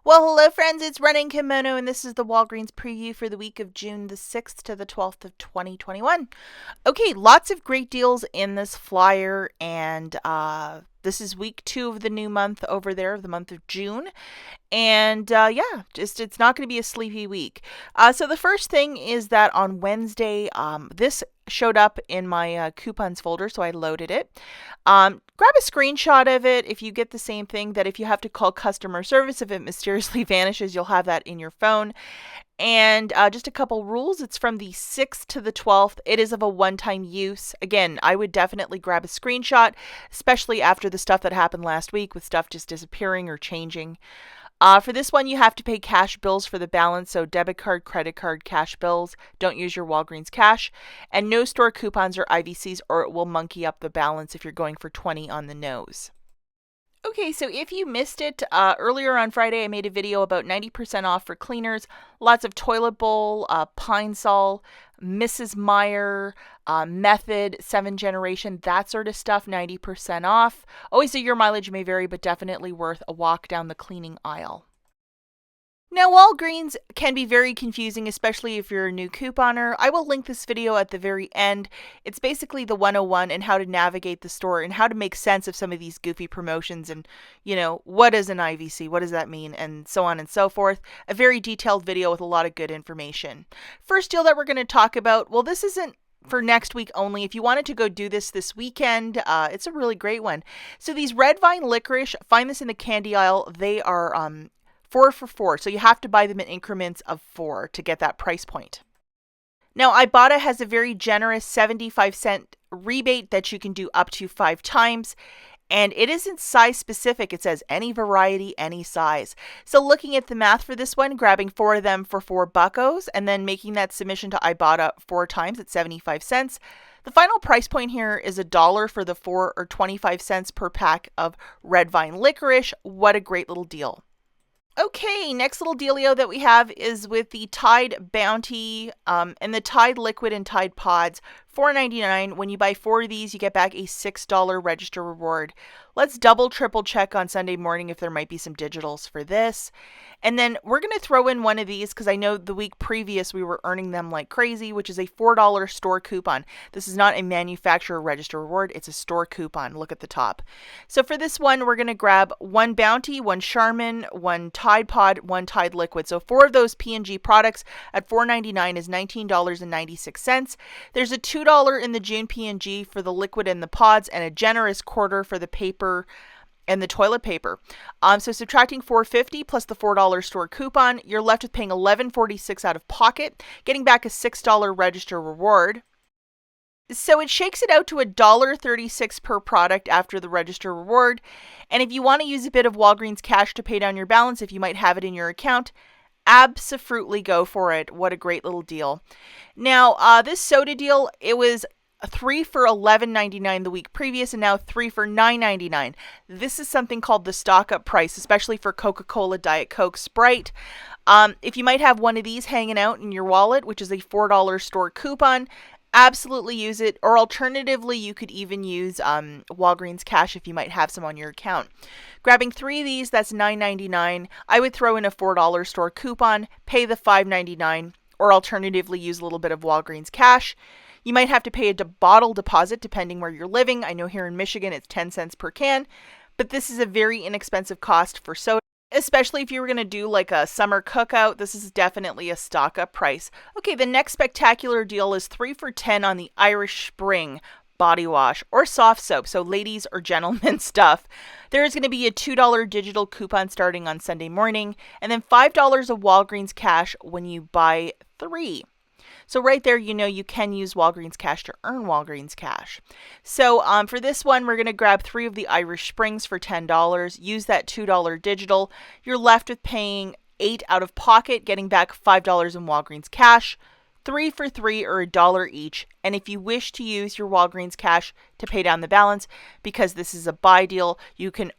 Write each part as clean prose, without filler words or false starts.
Well, hello friends, it's Running Kimono, and this is the Walgreens preview for the week of June the 6th to the 12th of 2021. Okay, lots of great deals in this flyer, and this is week 2 of the new month over there, of the month of June. And yeah, just it's not going to be a sleepy week. So the first thing is that on Wednesday, this showed up in my coupons folder, so I loaded it. Grab a screenshot of it if you get the same thing, that if you have to call customer service, if it mysteriously vanishes, you'll have that in your phone. And just a couple rules. It's from the 6th to the 12th. It is of a one-time use. Again, I would definitely grab a screenshot, especially after the stuff that happened last week with stuff just disappearing or changing. For this one, you have to pay cash bills for the balance, so debit card, credit card, cash bills. Don't use your Walgreens cash. And no store coupons or IVCs, or it will monkey up the balance if you're going for 20 on the nose. Okay, so if you missed it, earlier on Friday I made a video about 90% off for cleaners. Lots of toilet bowl, Pine Sol, Mrs. Meyer, Method, 7th Generation, that sort of stuff, 90% off. Always say your mileage may vary, but definitely worth a walk down the cleaning aisle. Now, Walgreens can be very confusing, especially if you're a new couponer. I will link this video at the very end. It's basically the 101 and how to navigate the store and how to make sense of some of these goofy promotions and, what is an IVC, what does that mean, and so on and so forth. A very detailed video with a lot of good information. First deal that we're going to talk about, well, this isn't for next week only. If you wanted to go do this weekend, it's a really great one. So these red vine licorice, find this in the candy aisle. They are 4 for 4, so you have to buy them in increments of 4 to get that price point. Now, IBOTTA has a very generous 75-cent rebate that you can do up to 5 times, and it isn't size specific. It says any variety, any size. So looking at the math for this one, grabbing 4 of them for $4 and then making that submission to IBOTTA 4 times at 75 cents. The final price point here is $1 for the 4 or 25 cents per pack of red vine licorice. What a great little deal. Okay, next little dealio that we have is with the Tide Bounty and the Tide Liquid and Tide Pods. $4.99. When you buy 4 of these, you get back a $6 register reward. Let's double, triple check on Sunday morning if there might be some digitals for this. And then we're going to throw in one of these because I know the week previous we were earning them like crazy, which is a $4 store coupon. This is not a manufacturer register reward. It's a store coupon. Look at the top. So for this one, we're going to grab 1 Bounty, 1 Charmin, 1 Tide Pod, 1 Tide Liquid. So 4 of those P&G products at $4.99 is $19.96. There's a $2 in the June P&G for the liquid and the pods, and a generous quarter for the paper and the toilet paper. So subtracting $4.50 plus the $4 store coupon, you're left with paying $11.46 out of pocket, getting back a $6 register reward. So it shakes it out to $1.36 per product after the register reward. And if you want to use a bit of Walgreens cash to pay down your balance, if you might have it in your account, absolutely go for it. What a great little deal. Now, this soda deal, it was 3 for $11.99 the week previous, and now 3 for $9.99. This is something called the stock up price, especially for Coca-Cola, Diet Coke, Sprite. If you might have one of these hanging out in your wallet, which is a $4 store coupon, absolutely use it. Or alternatively, you could even use Walgreens cash if you might have some on your account. Grabbing 3 of these, that's $9.99. I would throw in a $4 store coupon, pay the $5.99, or alternatively use a little bit of Walgreens cash. You might have to pay a bottle deposit depending where you're living. I know here in Michigan it's 10 cents per can, but this is a very inexpensive cost for soda. Especially if you were going to do like a summer cookout, this is definitely a stock up price. Okay, the next spectacular deal is 3 for $10 on the Irish Spring body wash or soft soap, so ladies or gentlemen stuff. There is going to be a $2 digital coupon starting on Sunday morning, and then $5 of Walgreens cash when you buy 3. So right there, you can use Walgreens cash to earn Walgreens cash. So for this one, we're going to grab 3 of the Irish Springs for $10. Use that $2 digital. You're left with paying 8 out of pocket, getting back $5 in Walgreens cash. 3 for 3 or $1 each. And if you wish to use your Walgreens cash to pay down the balance, because this is a buy deal, you could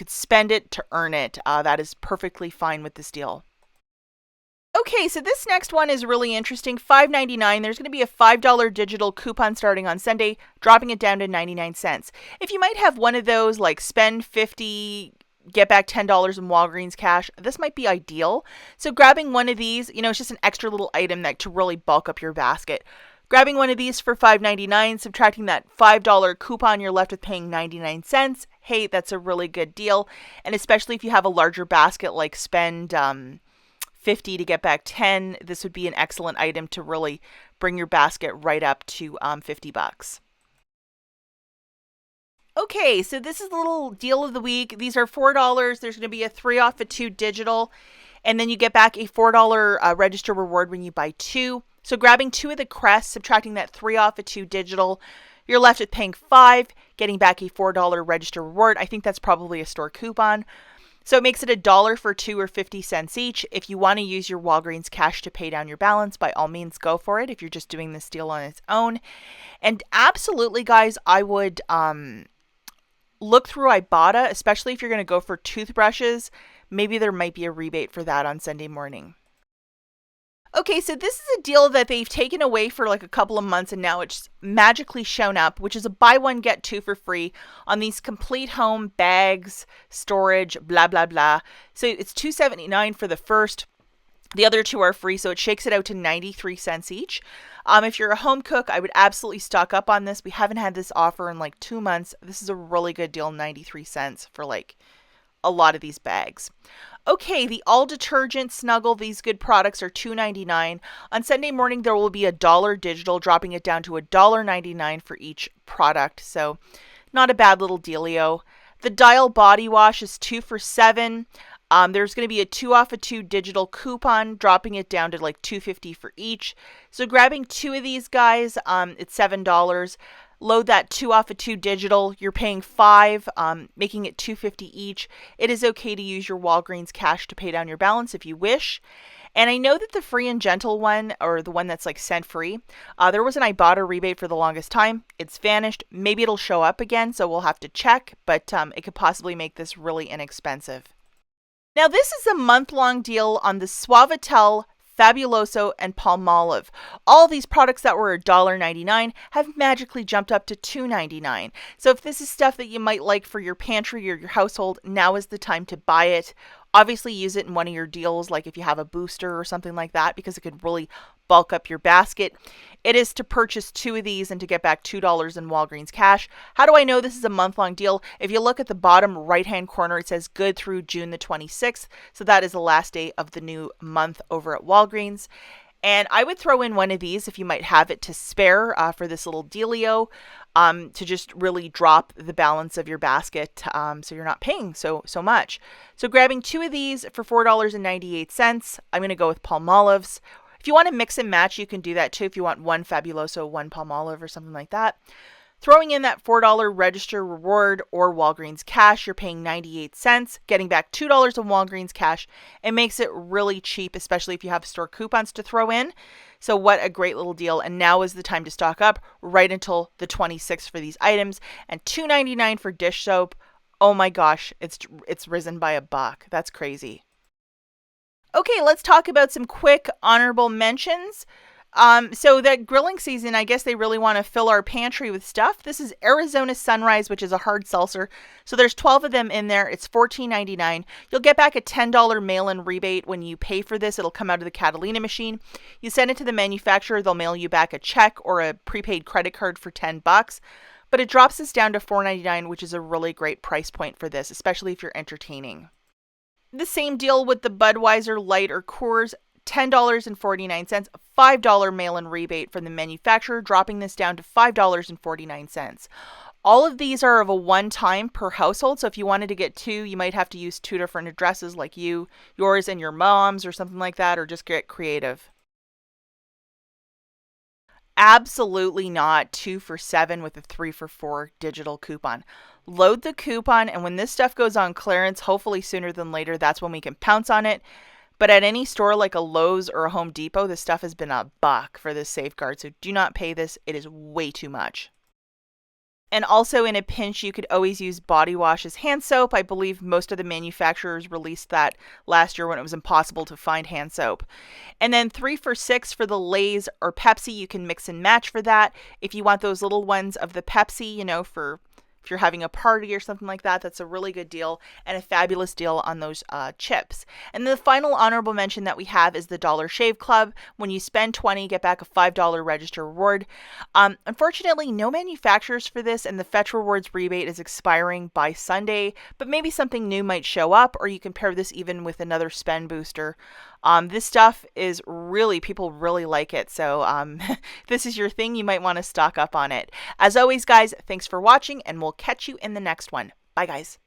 spend it to earn it. That is perfectly fine with this deal. Okay, so this next one is really interesting. $5.99. There's going to be a $5 digital coupon starting on Sunday, dropping it down to 99 cents. If you might have one of those, like spend 50, get back $10 in Walgreens cash. This might be ideal. So grabbing one of these, it's just an extra little item that to really bulk up your basket. Grabbing one of these for $5.99, subtracting that $5 coupon, you're left with paying 99 cents. Hey, that's a really good deal. And especially if you have a larger basket, like spend 50 to get back 10, this would be an excellent item to really bring your basket right up to $50. Okay, so this is the little deal of the week. These are $4. There's going to be a 3 off of 2 digital, and then you get back a $4 register reward when you buy 2. So grabbing 2 of the crests, subtracting that 3 off of 2 digital, you're left with paying 5, getting back a $4 register reward. I think that's probably a store coupon. So it makes it $1 for 2 or 50 cents each. If you want to use your Walgreens cash to pay down your balance, by all means go for it if you're just doing this deal on its own. And absolutely, guys, I would look through IBOTTA, especially if you're going to go for toothbrushes. Maybe there might be a rebate for that on Sunday morning. Okay, so this is a deal that they've taken away for like a couple of months, and now it's magically shown up, which is a buy one, get 2 for free on these complete home bags, storage, blah, blah, blah. So it's $2.79 for the first. The other 2 are free, so it shakes it out to 93 cents each. If you're a home cook, I would absolutely stock up on this. We haven't had this offer in like 2 months. This is a really good deal, 93 cents for like a lot of these bags. Okay, the all detergent Snuggle, these good products are $2.99. On Sunday morning, there will be $1 digital, dropping it down to $1.99 for each product. So not a bad little dealio. The Dial body wash is 2 for $7. There's going to be a 2 off of 2 digital coupon, dropping it down to like $2.50 for each. So grabbing 2 of these guys, it's $7. Load that 2 off of 2 digital. You're paying $5, making it $2.50 each. It is okay to use your Walgreens cash to pay down your balance if you wish. And I know that the free and gentle one, or the one that's like scent free, there was an IBOTTA rebate for the longest time. It's vanished. Maybe it'll show up again, so we'll have to check, but it could possibly make this really inexpensive. Now, this is a month-long deal on the Suavitel, Fabuloso, and Palmolive. All these products that were $1.99 have magically jumped up to $2.99. So if this is stuff that you might like for your pantry or your household, now is the time to buy it. Obviously, use it in one of your deals, like if you have a booster or something like that, because it could really bulk up your basket. It is to purchase 2 of these and to get back $2 in Walgreens cash. How do I know this is a month-long deal? If you look at the bottom right-hand corner, it says good through June the 26th. So that is the last day of the new month over at Walgreens. And I would throw in one of these if you might have it to spare for this little dealio, to just really drop the balance of your basket, so you're not paying so much. So grabbing 2 of these for $4.98. I'm going to go with Palmolives. If you want to mix and match, you can do that too. If you want one Fabuloso, one Palmolive, or something like that. Throwing in that $4 register reward or Walgreens cash, you're paying 98 cents, getting back $2 in Walgreens cash. It makes it really cheap, especially if you have store coupons to throw in. So what a great little deal. And now is the time to stock up right until the 26th for these items. And $2.99 for dish soap. Oh my gosh, it's risen by $1. That's crazy. Okay, let's talk about some quick honorable mentions. So that grilling season, I guess they really want to fill our pantry with stuff. This is Arizona Sunrise, which is a hard seltzer. So there's 12 of them in there. It's $14.99. You'll get back a $10 mail-in rebate when you pay for this. It'll come out of the Catalina machine. You send it to the manufacturer. They'll mail you back a check or a prepaid credit card for $10. But it drops this down to $4.99, which is a really great price point for this, especially if you're entertaining. The same deal with the Budweiser Light or Coors, $10.49, a $5 mail-in rebate from the manufacturer, dropping this down to $5.49. All of these are of a one-time per household, so if you wanted to get 2, you might have to use 2 different addresses, like yours and your mom's or something like that, or just get creative. Absolutely not 2 for $7 with a 3 for $4 digital coupon. Load the coupon, and when this stuff goes on clearance, hopefully sooner than later, that's when we can pounce on it. But at any store like a Lowe's or a Home Depot, this stuff has been $1 for this safeguard. So do not pay this. It is way too much. And also in a pinch, you could always use body wash as hand soap. I believe most of the manufacturers released that last year when it was impossible to find hand soap. And then 3 for $6 for the Lay's or Pepsi. You can mix and match for that. If you want those little ones of the Pepsi, for if you're having a party or something like that, that's a really good deal and a fabulous deal on those chips. And the final honorable mention that we have is the Dollar Shave Club. When you spend $20, get back a $5 register reward. Unfortunately, no manufacturers for this, and the Fetch Rewards rebate is expiring by Sunday, but maybe something new might show up, or you can pair this even with another spend booster. This stuff is really, people really like it. So if this is your thing, you might want to stock up on it. As always, guys, thanks for watching, and we'll catch you in the next one. Bye, guys.